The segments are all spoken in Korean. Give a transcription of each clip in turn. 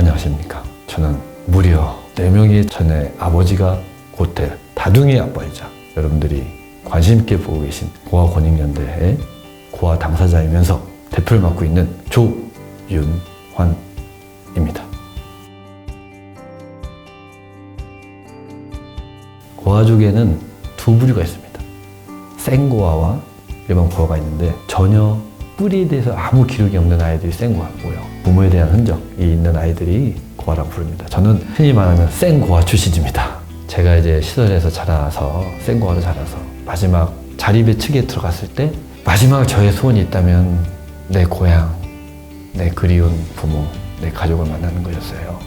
안녕하십니까. 저는 무려 4명의 전에 아버지가 고태 다둥이 아빠이자 여러분들이 관심 있게 보고 계신 고아권익연대의 고아 당사자이면서 대표를 맡고 있는 조윤환입니다. 고아족에는 두 부류가 있습니다. 생고아와 일반 고아가 있는데 전혀 뿌리에 대해서 아무 기록이 없는 아이들이 생고아고요. 부모에 대한 흔적이 있는 아이들이 고아라고 부릅니다. 저는 흔히 말하는 생고아 출신입니다. 제가 이제 시설에서 자라서 생고아로 자라서 마지막 자립의 측에 들어갔을 때 마지막 저의 소원이 있다면 내 고향, 내 그리운 부모, 내 가족을 만나는 거였어요.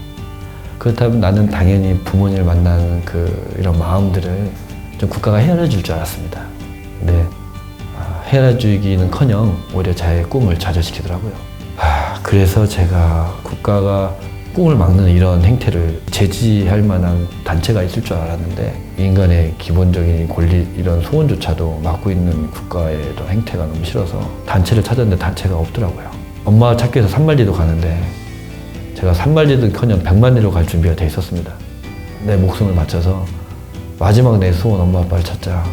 그렇다면 나는 당연히 부모님을 만나는 이런 마음들을 좀 국가가 헤아려 줄 줄 알았습니다. 근데 헤아려 주기는커녕 오히려 자의 꿈을 좌절시키더라고요. 그래서 제가 국가가 꿈을 막는 이런 행태를 제지할 만한 단체가 있을 줄 알았는데 인간의 기본적인 권리 이런 소원조차도 막고 있는 국가의 이런 행태가 너무 싫어서 단체를 찾았는데 단체가 없더라고요. 엄마 찾기 위해서 산말리도 가는데 제가 산말리는커녕 100만리로 갈 준비가 돼 있었습니다. 내 목숨을 바쳐서 마지막 내 소원 엄마 아빠를 찾자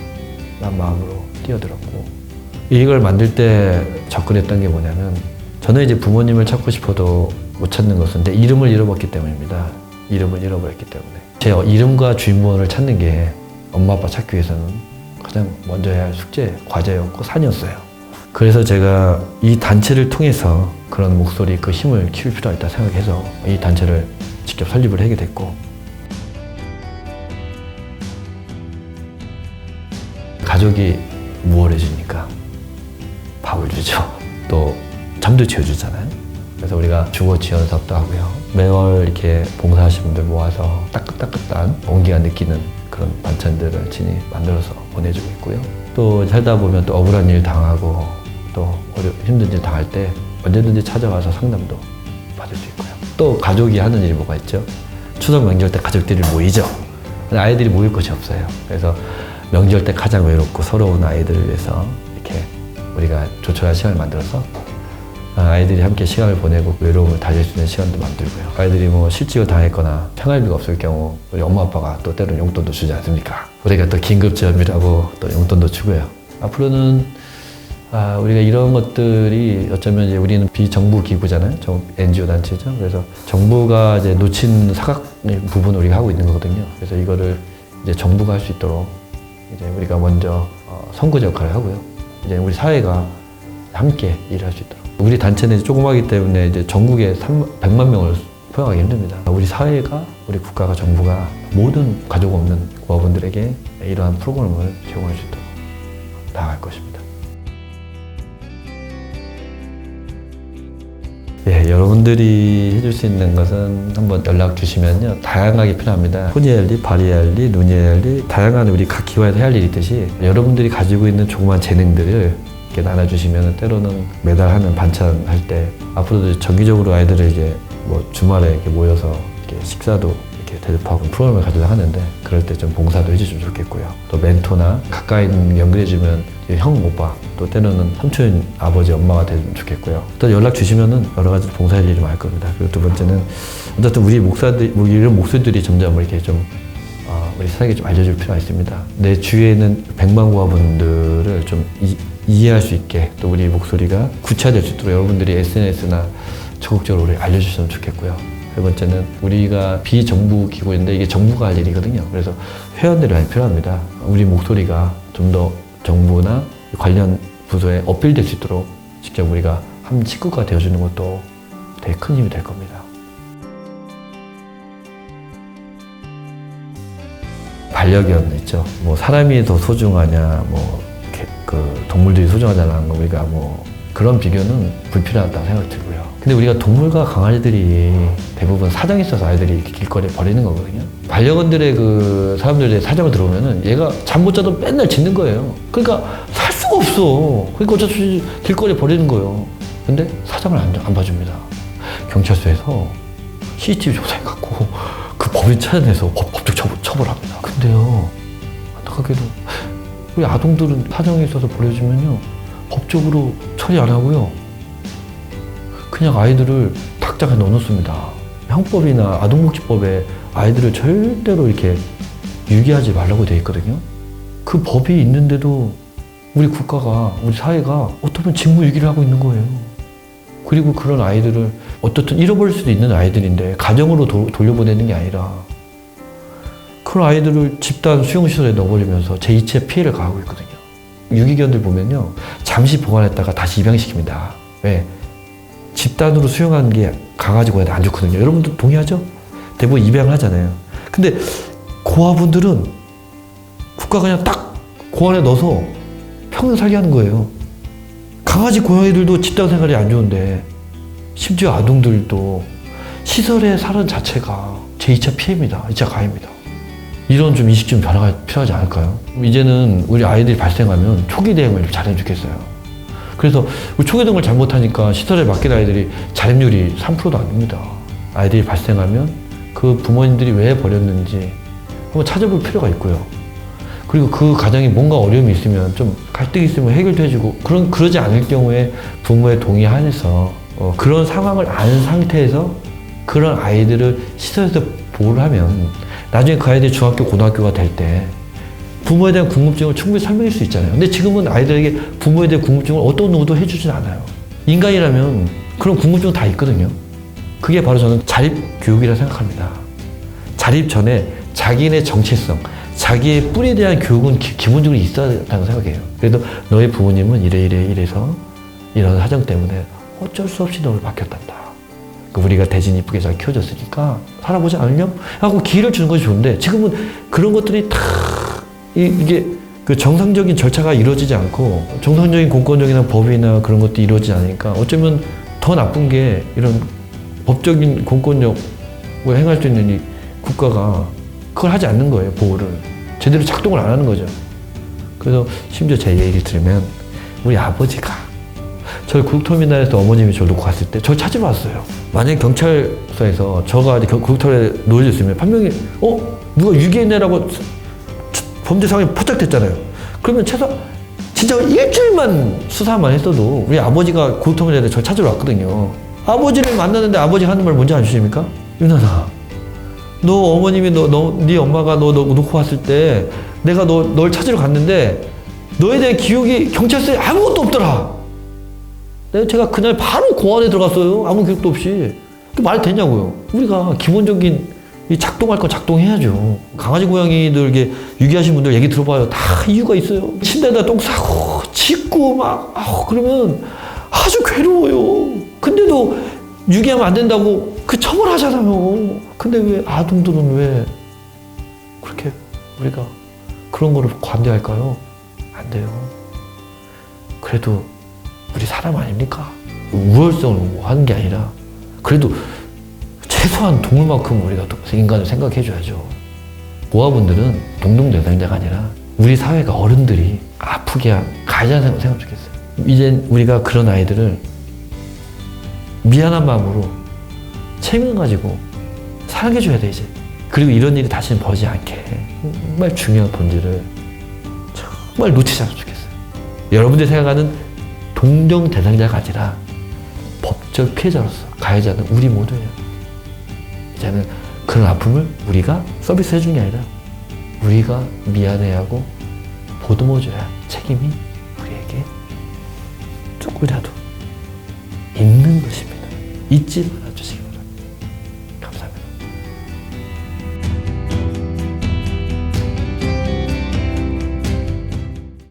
라는 마음으로 뛰어들었고, 이걸 만들 때 접근했던 게 뭐냐면 저는 이제 부모님을 찾고 싶어도 못 찾는 것은 내 이름을 잃어버렸기 때문입니다. 이름을 잃어버렸기 때문에 제 이름과 주인번호를 찾는 게 엄마 아빠 찾기 위해서는 가장 먼저 해야 할 숙제, 과제였고 산이었어요. 그래서 제가 이 단체를 통해서 그런 목소리, 그 힘을 키울 필요가 있다 생각해서 이 단체를 직접 설립을 하게 됐고, 가족이 무엇을 해주니까 밥을 주죠. 또 잠도 재워주잖아요. 그래서 우리가 주거 지원 사업도 하고요. 매월 이렇게 봉사하시는 분들 모아서 따끈따끈한 온기가 느끼는 그런 반찬들을 친히 만들어서 보내주고 있고요. 또 살다 보면 또 억울한 일 당하고 또 힘든 일 당할 때 언제든지 찾아와서 상담도 받을 수 있고요. 또 가족이 하는 일이 뭐가 있죠? 추석 명절 때 가족들이 모이죠. 근데 아이들이 모일 곳이 없어요. 그래서 명절 때 가장 외롭고 서러운 아이들을 위해서 이렇게 우리가 조촐한 시간을 만들어서 아이들이 함께 시간을 보내고 외로움을 달랠 수 있는 시간도 만들고요. 아이들이 뭐 실직을 당했거나 생활비가 없을 경우 우리 엄마 아빠가 또 때로는 용돈도 주지 않습니까? 우리가 또 긴급지원비라고 또 용돈도 주고요. 앞으로는 우리가 이런 것들이 어쩌면 이제 우리는 비정부 기구잖아요. NGO 단체죠. 그래서 정부가 이제 놓친 사각 부분을 우리가 하고 있는 거거든요. 그래서 이거를 이제 정부가 할 수 있도록 이제 우리가 먼저 선구자 역할을 하고요. 이제 우리 사회가 함께 일할 수 있도록. 우리 단체는 조그마하기 때문에 이제 전국에 100만 명을 포용하기 힘듭니다. 우리 사회가, 우리 국가가, 정부가 모든 가족 없는 고아분들에게 이러한 프로그램을 제공할 수 있도록 나아갈 것입니다. 예, 여러분들이 해줄 수 있는 것은 한번 연락 주시면요. 다양하게 필요합니다. 혼이엘리, 바리엘리, 누니엘리, 다양한 우리 각 기관에서 해야 할 일이 있듯이 여러분들이 가지고 있는 조그만 재능들을 이렇게 나눠주시면 때로는 매달 하는 반찬 할 때 앞으로도 정기적으로 아이들을 이제 뭐 주말에 이렇게 모여서 이렇게 식사도 이렇게 대접하고 프로그램을 가져다 하는데 그럴 때 좀 봉사도 해주시면 좋겠고요. 또 멘토나 가까이 연결해주면 형, 오빠, 또 때로는 삼촌, 아버지, 엄마가 되면 좋겠고요. 또 연락 주시면은 여러 가지 봉사할 일이 많을 겁니다. 그리고 두 번째는 어쨌든 우리 목사들, 이런 목소리들이 점점 이렇게 좀 우리 세상에 좀 알려줄 필요가 있습니다. 내 주위에 있는 100만 고아분들을 좀 이해할 수 있게 또 우리 목소리가 구체화될 수 있도록 여러분들이 SNS나 적극적으로 우리 알려주시면 좋겠고요. 세 번째는 우리가 비정부 기구인데 이게 정부가 할 일이거든요. 그래서 회원들이 많이 필요합니다. 우리 목소리가 좀 더 정부나 관련 부서에 어필될 수 있도록 직접 우리가 한 식구가 되어주는 것도 되게 큰 힘이 될 겁니다. 반려견 있죠. 뭐 사람이 더 소중하냐, 동물들이 소중하잖아. 우리가 뭐 그런 비교는 불필요하다고 생각 들고요. 근데 우리가 동물과 강아지들이 대부분 사정이 있어서 아이들이 이렇게 길거리에 버리는 거거든요. 반려견들의 사람들의 사정을 들어보면은 얘가 잠 못 자도 맨날 짖는 거예요. 그러니까 살 수가 없어. 그러니까 어쩔 수 없이 길거리에 버리는 거예요. 근데 사정을 안 봐줍니다. 경찰서에서 CCTV 조사해갖고 그 법인 찾아내서 법적 처벌합니다. 근데요, 안타깝게도 우리 아동들은 사정이 있어서 버려주면요 법적으로 처리 안 하고요 그냥 아이들을 탁자에 넣어놓습니다. 형법이나 아동복지법에 아이들을 절대로 이렇게 유기하지 말라고 되어 있거든요. 그 법이 있는데도 우리 국가가, 우리 사회가 어떻게 직무유기를 하고 있는 거예요. 그리고 그런 아이들을 어떻든 잃어버릴 수도 있는 아이들인데 가정으로 돌려보내는 게 아니라 그런 아이들을 집단 수용시설에 넣어버리면서 제2의 피해를 가하고 있거든요. 유기견들 보면요, 잠시 보관했다가 다시 입양시킵니다. 왜? 집단으로 수용하는 게 강아지, 고양이한테 안 좋거든요. 여러분들 동의하죠? 대부분 입양을 하잖아요. 근데 고아분들은 국가가 그냥 딱 고안에 넣어서 평생 살게 하는 거예요. 강아지, 고양이들도 집단 생활이 안 좋은데 심지어 아동들도 시설에 사는 자체가 제2차 피해입니다. 2차 가해입니다. 이런 좀 인식 좀 변화가 필요하지 않을까요? 이제는 우리 아이들이 발생하면 초기 대응을 좀 잘해주면 좋겠어요. 그래서 우리 초기 대응을 잘못하니까 시설에 맡긴 아이들이 자립률이 3%도 안 됩니다. 아이들이 발생하면 그 부모님들이 왜 버렸는지 한번 찾아볼 필요가 있고요. 그리고 그 가정에 뭔가 어려움이 있으면 좀 갈등이 있으면 해결도 해주고 그러지 않을 경우에 부모의 동의 하에서 그런 상황을 안 상태에서 그런 아이들을 시설에서 보호를 하면 나중에 그 아이들이 중학교, 고등학교가 될 때 부모에 대한 궁금증을 충분히 설명할 수 있잖아요. 근데 지금은 아이들에게 부모에 대한 궁금증을 어떤 누구도 해주진 않아요. 인간이라면 그런 궁금증 다 있거든요. 그게 바로 저는 자립교육이라 생각합니다. 자립 전에 자기네 정체성, 자기의 뿌리에 대한 교육은 기본적으로 있어야 한다고 생각해요. 그래도 너의 부모님은 이래서 이런 사정 때문에 어쩔 수 없이 너를 바뀌었단다. 우리가 대신 이쁘게 잘 키워줬으니까 살아보지 않으렴? 하고 기회를 주는 것이 좋은데 지금은 그런 것들이 다 이게 그 정상적인 절차가 이루어지지 않고 정상적인 공권력이나 법이나 그런 것도 이루어지지 않으니까 어쩌면 더 나쁜 게 이런 법적인 공권력을 행할 수 있는 이 국가가 그걸 하지 않는 거예요. 보호를 제대로 작동을 안 하는 거죠. 그래서 심지어 제 얘기를 들으면 우리 아버지가 저를 국토터미널에서 어머님이 저를 놓고 갔을 때 저를 찾으러 왔어요. 만약에 경찰서에서 저가 이제 국토에 놓여져 있으면 분명히 누가 유기했네라고 범죄 상황이 포착됐잖아요. 그러면 최소 진짜 일주일만 수사만 했어도 우리 아버지가 국토터미널에 저를 찾으러 왔거든요. 아버지를 만났는데 아버지가 하는 말 뭔지 아십니까? 윤아나, 너 어머님이 네 엄마가 너 놓고 왔을 때 내가 널 찾으러 갔는데 너에 대한 기억이 경찰서에 아무것도 없더라. 제가 그날 바로 공안에 들어갔어요. 아무 기억도 없이. 말이 되냐고요. 우리가 기본적인 작동할 건 작동해야죠. 강아지, 고양이들 유기하신 분들 얘기 들어봐요. 다 이유가 있어요. 침대에다 똥 싸고 짖고 그러면 아주 괴로워요. 근데도 유기하면 안 된다고 처벌하잖아요. 근데 왜 아동들은 왜 그렇게 우리가 그런 거를 관대할까요? 안 돼요. 그래도 우리 사람 아닙니까? 우월성을 하는 게 아니라 그래도 최소한 동물만큼 우리가 인간을 생각해줘야죠. 고아분들은 동등대상자가 아니라 우리 사회가 어른들이 아프게 가해자라고 생각하면 좋겠어요. 이젠 우리가 그런 아이들을 미안한 마음으로 책임 가지고 사랑해줘야 돼, 이제. 그리고 이런 일이 다시는 벌어지지 않게 정말 중요한 본질을 정말 놓치지 않으면 좋겠어요. 여러분들이 생각하는 동정 대상자가 아니라 법적 피해자로서 가해자는 우리 모두예요. 이제는 그런 아픔을 우리가 서비스 해주는 게 아니라 우리가 미안해하고 보듬어줘야 책임이 우리에게 조금이라도 있는 것입니다. 잊지 말아요.